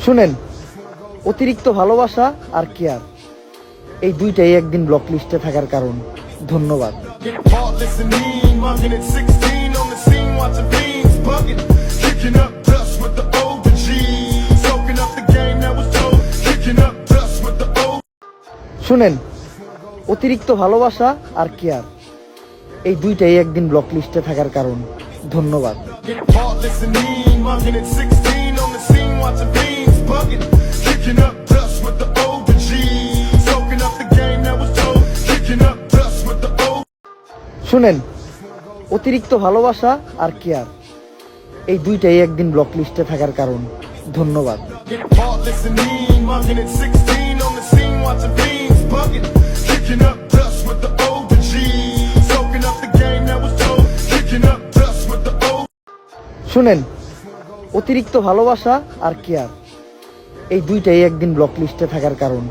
শুনেন, অতিরিক্ত ভালোবাসা আর কেয়ার এই দুইটাই একদিন ব্লক লিস্টে থাকার কারণ। ধন্যবাদ। Heartless and mean, mugging at 16 on the scene, watching fiends bugging, kicking up dust with the older G, soaking up the game that was told, kicking up dust with the old. শুনেন, অতিরিক্ত ভালোবাসা আর care এই দুইটাই একদিন block লিস্টে থাকার কারণ। ধন্যবাদ। Heartless and mean, mugging at 16 on the scene, watching fiends bugging, kicking up dust with the older G, soaking up the game that was told, kicking up dust with the old. শুনেন, অতিরিক্ত ভালোবাসা আর care এই দুইটাই একদিন block লিস্টে থাকার কারণ। ধন্যবাদ। Heartless and mean, mugging at 16 on the scene, watching fiends bugging, kicking up dust with the older G, soaking up the game that was told, kicking up dust with the old. শুনেন, অতিরিক্ত ভালোবাসা আর care এই দুইটাই একদিন block লিস্টে থাকার কারণ।